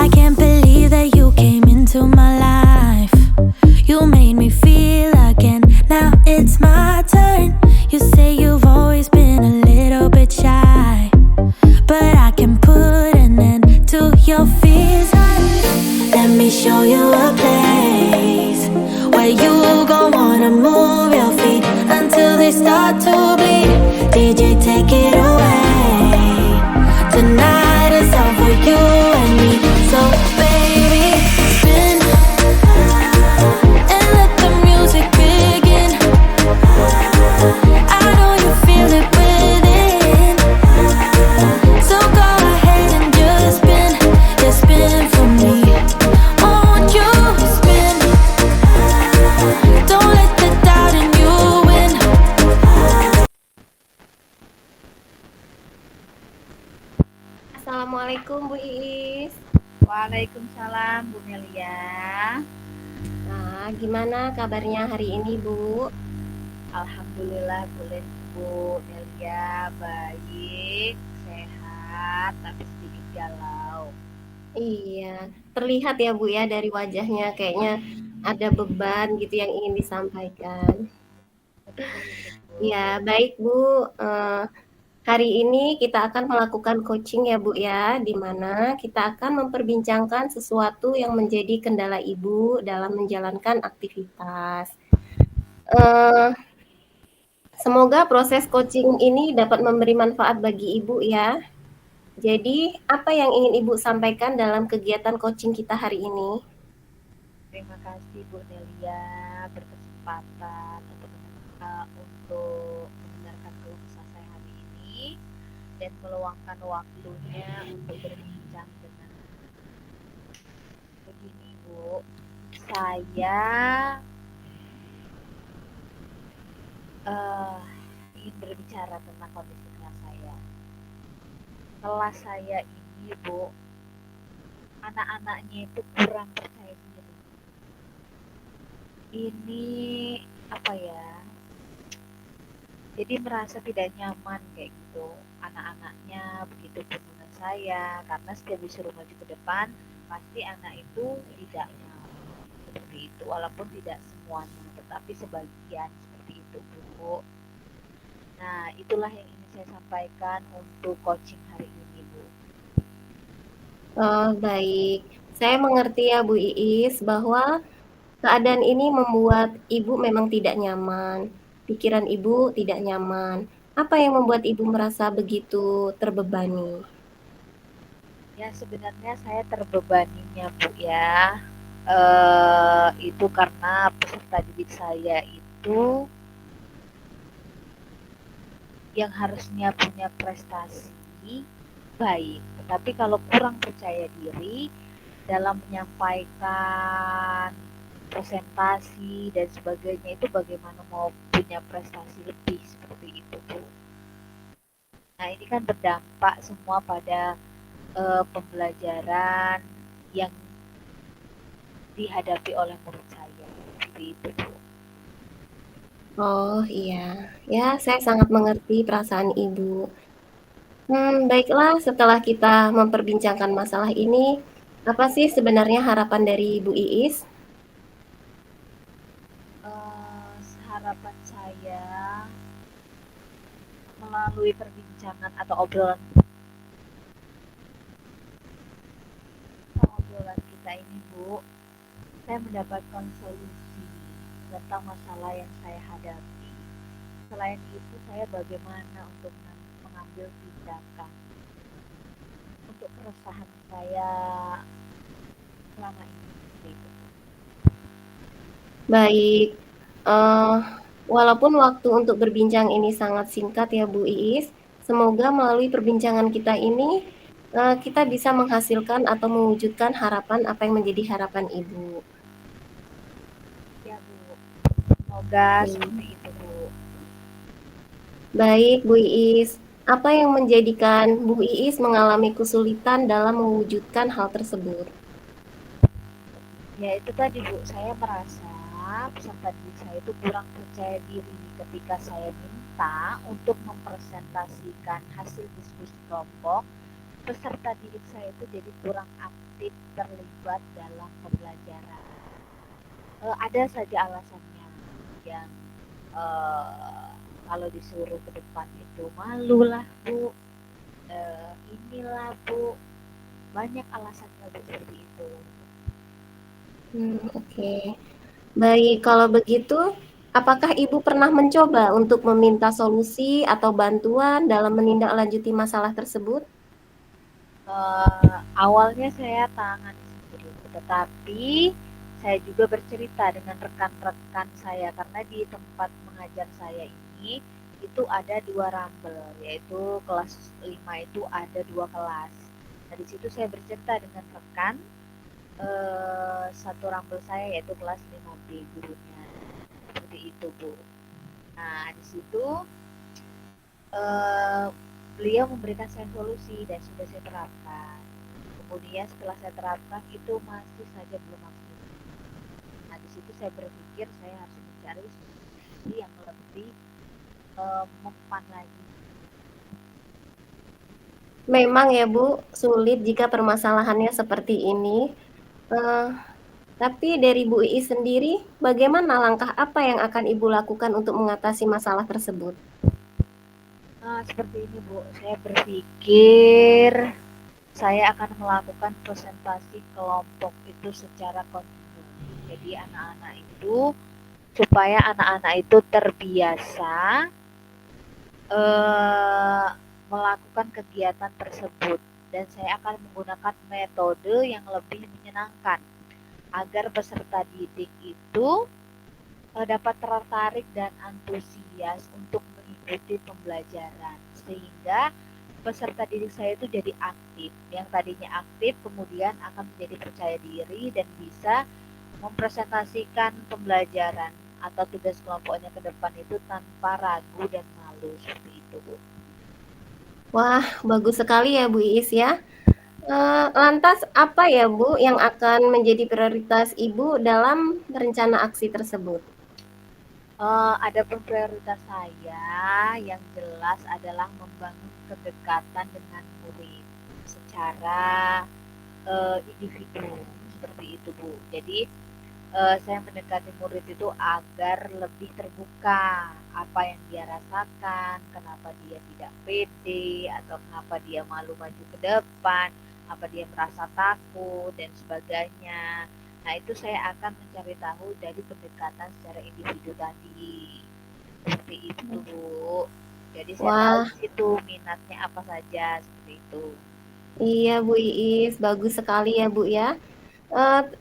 I can't believe that you came into my life. You made me feel again, now it's my turn. You say you've always been a little bit shy, but I can put an end to your fears. Let me show you a place where you gon' wanna move your feet until they start to bleed. DJ, take it away. Tonight is all for you and me. So baby, spin and let the music begin. I know you feel it within, so go ahead and just spin, just spin for me. Won't you spin? Don't let the doubt in you win. Assalamualaikum Bu Iis. Waalaikumsalam Bu Melia. Nah, gimana kabarnya hari ini Bu? Alhamdulillah boleh Bu Melia, baik, sehat, tapi sedikit galau. Iya, terlihat ya Bu ya dari wajahnya kayaknya ada beban gitu yang ingin disampaikan. Ya, baik Bu. Hari ini kita akan melakukan coaching ya Bu ya, di mana kita akan memperbincangkan sesuatu yang menjadi kendala Ibu dalam menjalankan aktivitas. Semoga proses coaching ini dapat memberi manfaat bagi Ibu ya. Jadi, apa yang ingin Ibu sampaikan dalam kegiatan coaching kita hari ini? Terima kasih Bu Melia berkesempatan untuk mendengarkan keluh kesah saya hari ini dan meluangkan waktunya untuk berbincang dengan begini Bu. Saya ingin berbicara tentang kondisi kelas saya. Kelas saya ini Bu, anak-anaknya itu kurang percaya diri. Ini apa ya? Jadi merasa tidak nyaman kayak gitu anak-anaknya, begitu pun dengan saya, karena setiap disuruh maju ke depan pasti anak itu tidak mau seperti itu, walaupun tidak semuanya, tetapi sebagian seperti itu Bu. Nah, itulah yang ingin saya sampaikan untuk coaching hari ini Bu. Oh, baik. Saya mengerti ya Bu Iis bahwa keadaan ini membuat Ibu memang tidak nyaman. Pikiran Ibu tidak nyaman. Apa yang membuat Ibu merasa begitu terbebani? Ya sebenarnya saya terbebaninya Bu ya, itu karena peserta didik saya itu yang harusnya punya prestasi baik, tetapi kalau kurang percaya diri dalam menyampaikan presentasi dan sebagainya, itu bagaimana mau punya prestasi lebih seperti itu Bu. Nah ini kan berdampak semua pada pembelajaran yang dihadapi oleh murid saya seperti itu Bu. Oh iya, ya saya sangat mengerti perasaan Ibu. Baiklah, setelah kita memperbincangkan masalah ini, apa sih sebenarnya harapan dari Bu Iis? Harapan saya melalui perbincangan atau obrolan kita ini Bu, saya mendapatkan solusi tentang masalah yang saya hadapi. Selain itu, saya bagaimana untuk mengambil tindakan untuk keresahan saya selama ini seperti itu. Baik, walaupun waktu untuk berbincang ini sangat singkat ya Bu Iis, semoga melalui perbincangan kita ini kita bisa menghasilkan atau mewujudkan harapan apa yang menjadi harapan Ibu. Ya Bu, semoga seperti itu Bu. Baik Bu Iis, apa yang menjadikan Bu Iis mengalami kesulitan dalam mewujudkan hal tersebut? Ya itu tadi Bu, saya merasa peserta didik saya itu kurang percaya diri ketika saya minta untuk mempresentasikan hasil diskusi kelompok peserta didik saya itu jadi kurang aktif terlibat dalam pembelajaran. Ada saja alasannya yang eh, kalau disuruh ke depan itu malu lah bu, inilah bu, banyak alasannya bu seperti itu. Oke. Baik, kalau begitu, apakah Ibu pernah mencoba untuk meminta solusi atau bantuan dalam menindaklanjuti masalah tersebut? Awalnya saya tangani sendiri, tetapi saya juga bercerita dengan rekan-rekan saya karena di tempat mengajar saya ini itu ada 2 rambel, yaitu kelas 5 itu ada 2 kelas. Nah, di situ saya bercerita dengan rekan, satu rambel saya yaitu kelas 5B gurunya. Seperti itu, Bu. Nah, di situ eh, beliau memberikan saya solusi dan sudah saya terapkan. Kemudian setelah saya terapkan itu masih saja belum maksimal. Nah, di situ saya berpikir saya harus mencari solusi yang lebih mempan lagi. Memang ya Bu, sulit jika permasalahannya seperti ini. Eh, tapi dari Bu Iis sendiri, bagaimana langkah apa yang akan Ibu lakukan untuk mengatasi masalah tersebut? Nah, seperti ini Bu, saya berpikir saya akan melakukan presentasi kelompok itu secara kontinu. Jadi anak-anak itu supaya anak-anak itu terbiasa melakukan kegiatan tersebut, dan saya akan menggunakan metode yang lebih menyenangkan agar peserta didik itu dapat tertarik dan antusias untuk mengikuti pembelajaran, sehingga peserta didik saya itu jadi aktif. Yang tadinya aktif kemudian akan menjadi percaya diri dan bisa mempresentasikan pembelajaran atau tugas kelompoknya ke depan itu tanpa ragu dan malu, seperti itu, Bu. Wah, bagus sekali ya Bu Iis ya. Lantas apa ya Bu yang akan menjadi prioritas Ibu dalam rencana aksi tersebut? Adapun prioritas saya yang jelas adalah membangun kedekatan dengan murid secara individu, seperti itu Bu. Jadi saya mendekati murid itu agar lebih terbuka apa yang dia rasakan, kenapa dia tidak pede atau kenapa dia malu maju ke depan, apa dia merasa takut dan sebagainya. Nah, itu saya akan mencari tahu dari pendekatan secara individu tadi. Seperti itu, Bu. Jadi saya tahu Wah, di situ minatnya apa saja, seperti itu. iya Bu Iis, bagus sekali ya Bu ya.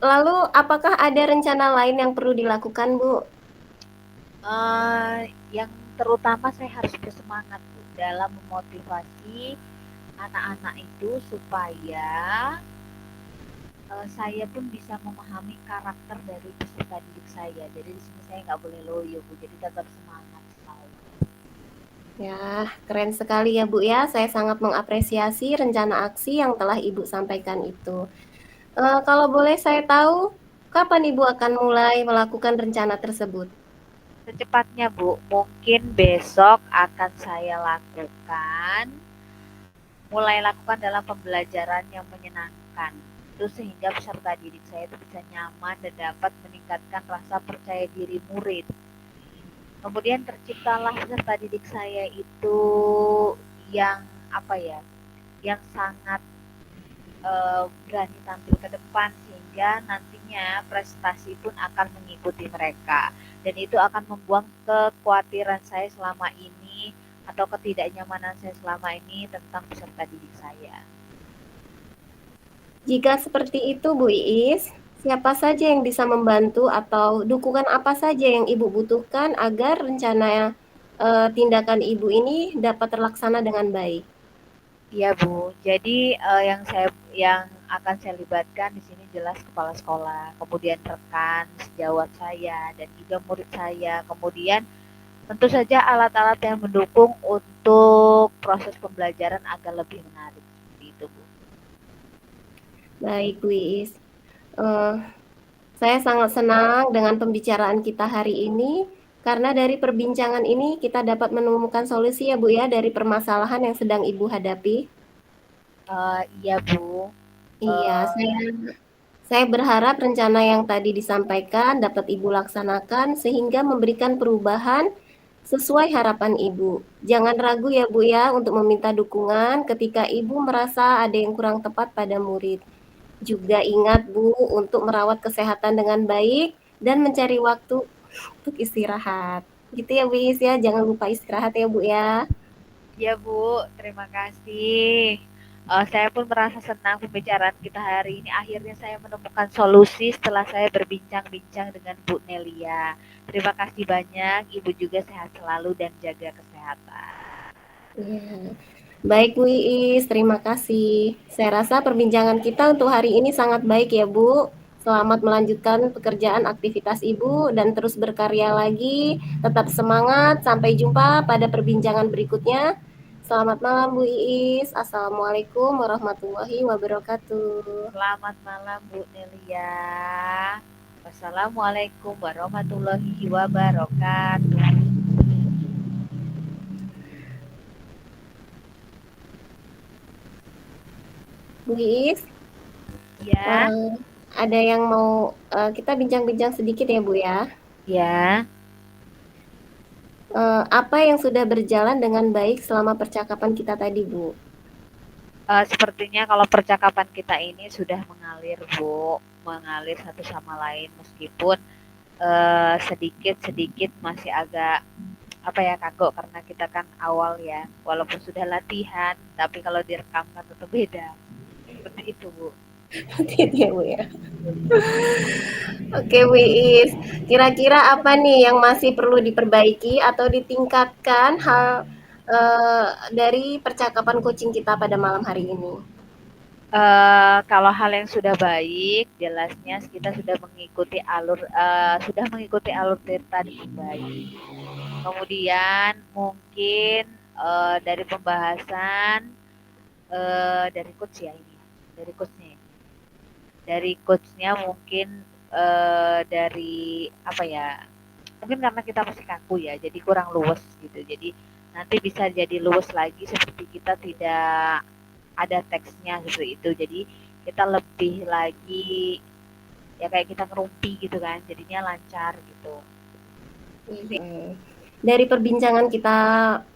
Lalu apakah ada rencana lain yang perlu dilakukan Bu? Yang terutama saya harus bersemangat Bu, dalam memotivasi anak-anak itu supaya saya pun bisa memahami karakter dari peserta didik saya. Jadi di sini saya nggak boleh loyo Bu, jadi tetap semangat selalu. Ya, keren sekali ya Bu ya. Saya sangat mengapresiasi rencana aksi yang telah Ibu sampaikan itu. Kalau boleh saya tahu, kapan Ibu akan mulai melakukan rencana tersebut? Secepatnya Bu, mungkin besok akan saya lakukan, mulai lakukan dalam pembelajaran yang menyenangkan. Itu sehingga peserta didik saya itu bisa nyaman dan dapat meningkatkan rasa percaya diri murid. Kemudian terciptalah peserta didik saya itu yang apa ya, yang sangat berani tampil ke depan sehingga nantinya prestasi pun akan mengikuti mereka, dan itu akan membuang kekhawatiran saya selama ini atau ketidaknyamanan saya selama ini tentang peserta didik saya. Jika seperti itu Bu Iis, siapa saja yang bisa membantu atau dukungan apa saja yang Ibu butuhkan agar rencana tindakan Ibu ini dapat terlaksana dengan baik? Iya Bu, jadi yang akan saya libatkan di sini jelas kepala sekolah, kemudian rekan sejawat saya dan juga murid saya, kemudian tentu saja alat-alat yang mendukung untuk proses pembelajaran agar lebih menarik, seperti itu Bu. Baik Bu Iis. Eh, Saya sangat senang dengan pembicaraan kita hari ini, karena dari perbincangan ini kita dapat menemukan solusi ya Bu ya dari permasalahan yang sedang Ibu hadapi. Iya Bu. Iya, Eh, saya berharap rencana yang tadi disampaikan dapat Ibu laksanakan sehingga memberikan perubahan sesuai harapan Ibu. Jangan ragu ya Bu ya untuk meminta dukungan ketika Ibu merasa ada yang kurang tepat pada murid. Juga ingat Bu untuk merawat kesehatan dengan baik dan mencari waktu untuk istirahat. Gitu ya Bu Is ya, jangan lupa istirahat ya Bu ya. Ya Bu, terima kasih. Saya pun merasa senang pembicaraan kita hari ini. Akhirnya saya menemukan solusi setelah saya berbincang-bincang dengan Bu Nelia. Terima kasih banyak. Ibu juga sehat selalu dan jaga kesehatan. Iya. Baik Bu Iis, terima kasih. Saya rasa perbincangan kita untuk hari ini sangat baik ya Bu. Selamat melanjutkan pekerjaan aktivitas Ibu dan terus berkarya lagi. Tetap semangat. Sampai jumpa pada perbincangan berikutnya. Selamat malam Bu Iis. Assalamualaikum warahmatullahi wabarakatuh. Selamat malam Bu Nelia. Wassalamualaikum warahmatullahi wabarakatuh. Bu Iis, Ya, ada yang mau kita bincang-bincang sedikit ya Bu ya. ya. Apa yang sudah berjalan dengan baik selama percakapan kita tadi Bu? Sepertinya kalau percakapan kita ini sudah mengalir, Bu, mengalir satu sama lain meskipun sedikit-sedikit masih agak apa ya kagok karena kita kan awal ya, walaupun sudah latihan, tapi kalau direkam kan tetap beda. Seperti itu, Bu. Gitu ya Bu ya. Oke Bu Iis, kira-kira apa nih yang masih perlu diperbaiki atau ditingkatkan dari percakapan coaching kita pada malam hari ini? Kalau hal yang sudah baik, jelasnya kita sudah mengikuti alur cerita dengan baik. Kemudian mungkin dari pembahasan dari coach ya ini, dari coachnya ini. Dari coachnya mungkin dari apa ya? Mungkin karena kita masih kaku ya, jadi kurang luwes gitu. Jadi nanti bisa jadi luwes lagi seperti kita tidak ada teksnya seperti itu. Jadi kita lebih lagi ya kayak kita ngerumpi gitu kan, jadinya lancar gitu. Dari perbincangan kita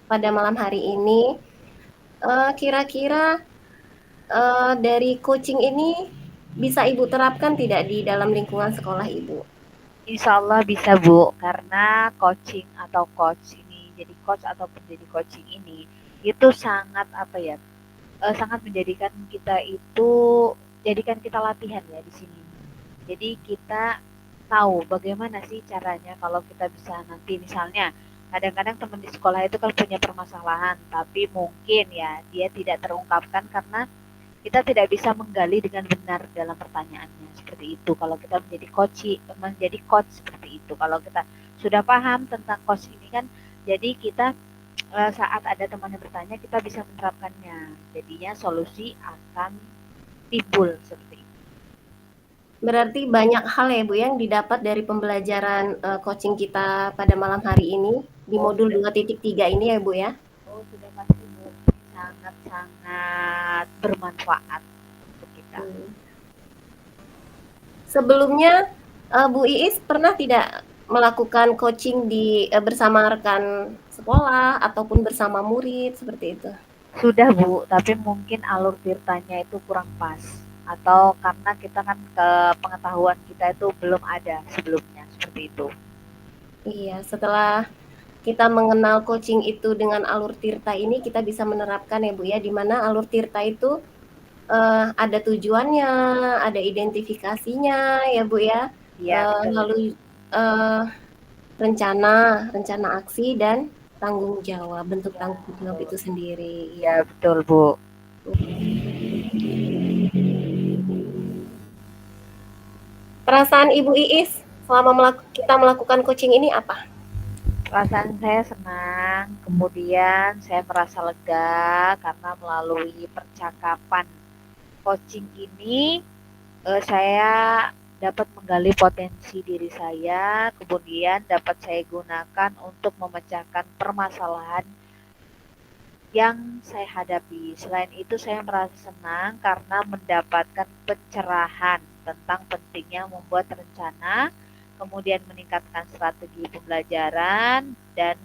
pada malam hari ini, kira-kira dari coaching ini bisa Ibu terapkan tidak di dalam lingkungan sekolah Ibu? Insya Allah bisa Bu, karena coaching atau coach ini, jadi coach ataupun jadi coaching ini, itu sangat apa ya, sangat menjadikan kita itu, jadikan kita latihan ya di sini. Jadi kita tahu bagaimana sih caranya kalau kita bisa nanti misalnya, kadang-kadang teman di sekolah itu kan punya permasalahan, tapi mungkin ya dia tidak terungkapkan karena kita tidak bisa menggali dengan benar dalam pertanyaannya seperti itu. Kalau kita menjadi coach seperti itu. Kalau kita sudah paham tentang coach ini kan, jadi kita saat ada teman yang bertanya kita bisa menerapkannya. Jadinya solusi akan timbul seperti itu. Berarti banyak hal ya Bu yang didapat dari pembelajaran coaching kita pada malam hari ini di Oh, modul 2.3 ini ya Bu ya. oh sudah pasti sangat-sangat bermanfaat untuk kita. Sebelumnya Bu Iis pernah tidak melakukan coaching bersama rekan sekolah ataupun bersama murid seperti itu? Sudah Bu, tapi mungkin alur ceritanya itu kurang pas. Atau karena kita kan ke pengetahuan kita itu belum ada sebelumnya, seperti itu. Iya, setelah kita mengenal coaching itu dengan alur tirta ini kita bisa menerapkan ya Bu ya, di mana alur tirta itu ada tujuannya, ada identifikasinya ya Bu ya, Iya, betul. lalu rencana aksi dan tanggung jawab, bentuk Iya, tanggung jawab itu sendiri. iya, betul Bu. Perasaan Ibu Iis selama kita melakukan coaching ini apa? Perasaan saya senang, kemudian saya merasa lega karena melalui percakapan coaching ini saya dapat menggali potensi diri saya, kemudian dapat saya gunakan untuk memecahkan permasalahan yang saya hadapi. Selain itu saya merasa senang karena mendapatkan pencerahan tentang pentingnya membuat rencana, kemudian meningkatkan strategi pembelajaran, dan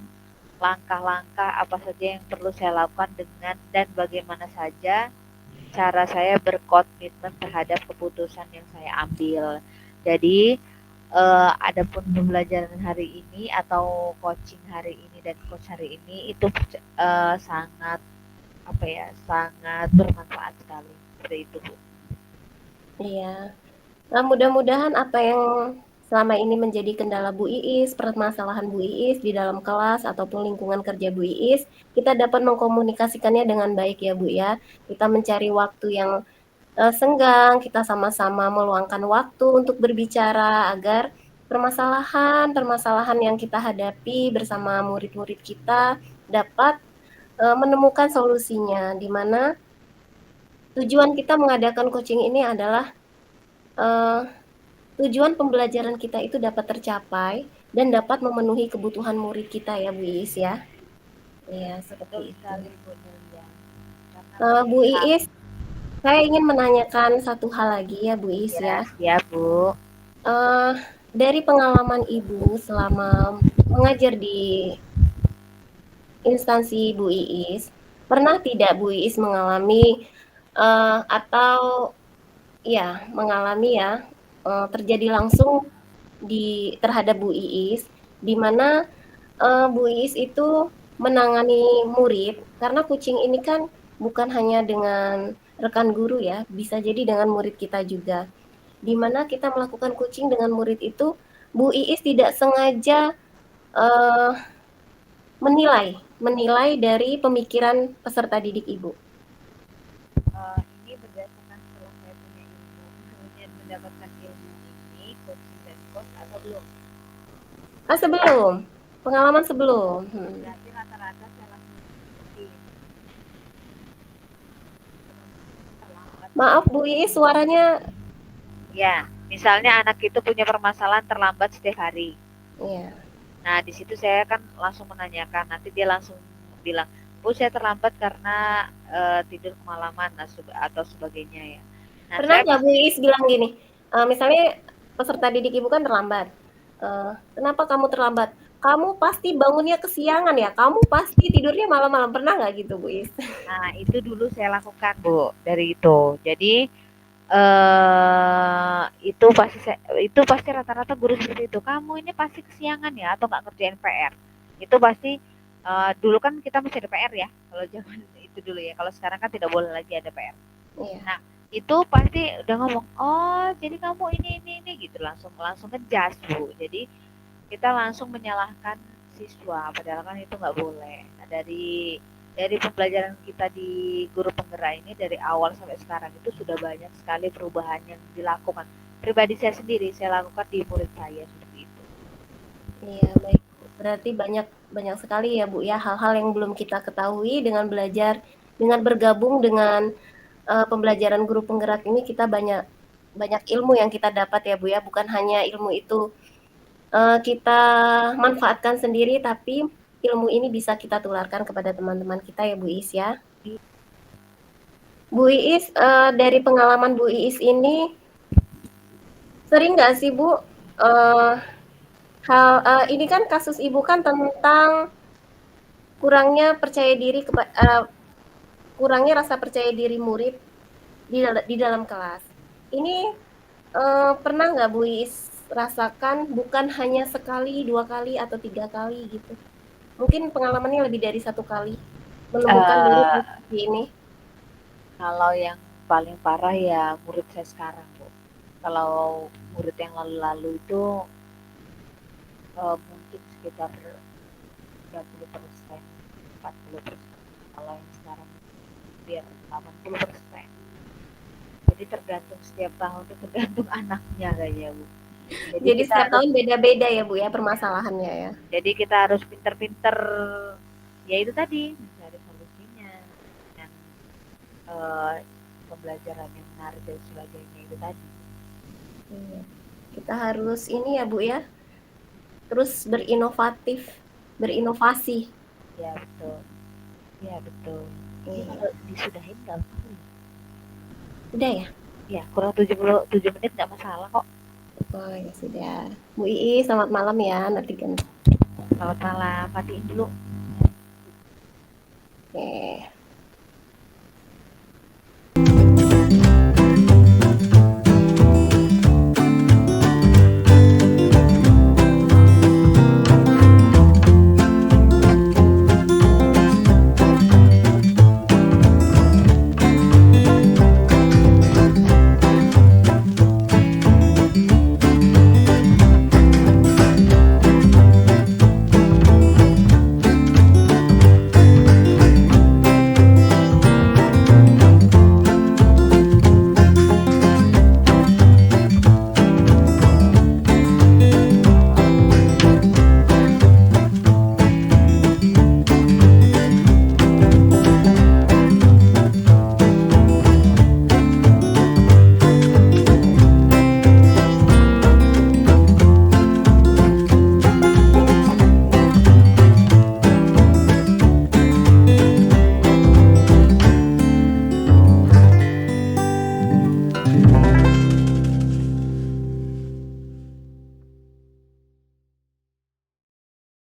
langkah-langkah apa saja yang perlu saya lakukan dengan dan bagaimana saja cara saya berkomitmen terhadap keputusan yang saya ambil. Jadi, adapun pembelajaran hari ini atau coaching hari ini dan coach hari ini itu sangat apa ya, sangat bermanfaat sekali. Seperti itu, Bu. Iya. Nah, mudah-mudahan apa yang selama ini menjadi kendala Bu Iis, permasalahan Bu Iis di dalam kelas ataupun lingkungan kerja Bu Iis, kita dapat mengkomunikasikannya dengan baik ya Bu ya. Kita mencari waktu yang senggang, kita sama-sama meluangkan waktu untuk berbicara agar permasalahan-permasalahan yang kita hadapi bersama murid-murid kita dapat menemukan solusinya, di mana tujuan kita mengadakan coaching ini adalah tujuan pembelajaran kita itu dapat tercapai dan dapat memenuhi kebutuhan murid kita ya Bu Iis ya. Iya, Betul seperti itu. sekali, Bu Delia. Karena Bu melihat, Iis, saya ingin menanyakan satu hal lagi ya Bu Iis ya, ya. siap, Bu. Eh, dari pengalaman Ibu selama mengajar di instansi Bu Iis, pernah tidak Bu Iis mengalami atau ya mengalami ya terjadi langsung terhadap Bu Iis, di mana Bu Iis itu menangani murid karena kucing ini kan bukan hanya dengan rekan guru ya, bisa jadi dengan murid kita juga. Di mana kita melakukan coaching dengan murid itu, Bu Iis tidak sengaja eh, menilai dari pemikiran peserta didik Ibu. Ini berdasarkan setelah saya punya ilmu, kemudian mendapatkan ilmu ini, coaching dan coach atau belum? Sebelum pengalaman sebelum. Berarti rata-rata saya langsung ikutin. Terlambat. Maaf Bu Iis, suaranya Ya, misalnya anak itu punya permasalahan terlambat setiap hari. ya. Nah, di situ saya kan langsung menanyakan, nanti dia langsung bilang, Bu, saya terlambat karena tidur kemalaman atau sebagainya ya. Nah, Pernah saya nggak Bu Iis bilang gini, misalnya peserta didik Ibu kan terlambat. Kenapa kamu terlambat? Kamu pasti bangunnya kesiangan ya, kamu pasti tidurnya malam-malam. Pernah nggak gitu Bu Iis? Nah, itu dulu saya lakukan, Bu, dari itu. Jadi itu pasti rata-rata guru seperti itu. Kamu ini pasti kesiangan ya atau nggak ngerjain PR. Itu pasti dulu kan kita masih ada PR ya. Kalau zaman itu dulu ya. Kalau sekarang kan tidak boleh lagi ada PR. Iya. Nah, itu pasti udah ngomong, "Oh, jadi kamu ini gitu." Langsung langsung ngejas, Bu. Jadi kita langsung menyalahkan siswa padahal kan itu nggak boleh. Nah, dari pembelajaran kita di guru penggerak ini dari awal sampai sekarang itu sudah banyak sekali perubahan yang dilakukan. Pribadi saya sendiri saya lakukan di murid saya seperti itu. Iya, baik. Berarti banyak banyak sekali ya Bu ya hal-hal yang belum kita ketahui dengan belajar, dengan bergabung dengan pembelajaran guru penggerak ini kita banyak banyak ilmu yang kita dapat ya Bu ya, bukan hanya ilmu itu kita manfaatkan sendiri, tapi ilmu ini bisa kita tularkan kepada teman-teman kita ya Bu Iis ya. Bu Iis, dari pengalaman Bu Iis ini, sering nggak sih Bu, ini kan kasus Ibu kan tentang kurangnya percaya diri, kurangnya rasa percaya diri murid di dalam kelas. Ini pernah nggak Bu Iis rasakan bukan hanya sekali, 2 kali, atau 3 kali gitu? Mungkin pengalamannya lebih dari 1 kali menemukan murid Uh, seperti ini? Kalau yang paling parah ya murid saya sekarang, Bu. Kalau murid yang lalu-lalu itu mungkin sekitar 30%, 40%. Kalau yang sekarang biar 80%. Jadi tergantung setiap tahun itu tergantung anaknya kayaknya, Bu. Jadi Jadi kita setiap harus tahun beda-beda ya Bu ya permasalahannya ya? jadi kita harus pinter-pinter ya itu tadi mencari solusinya dan eh, pembelajaran yang menarik dan sebagainya itu tadi. Iya. Kita harus ini ya Bu ya, terus berinovasi. Ya betul. Iya, betul. Ini Iya. kalau disudahin nggak apa-apa. Udah ya? Ya, kurang 77 menit nggak masalah kok. Oh ya sudah. Bu Iis, selamat malam ya. Nanti kan. Selamat malam, matiin dulu. Oke.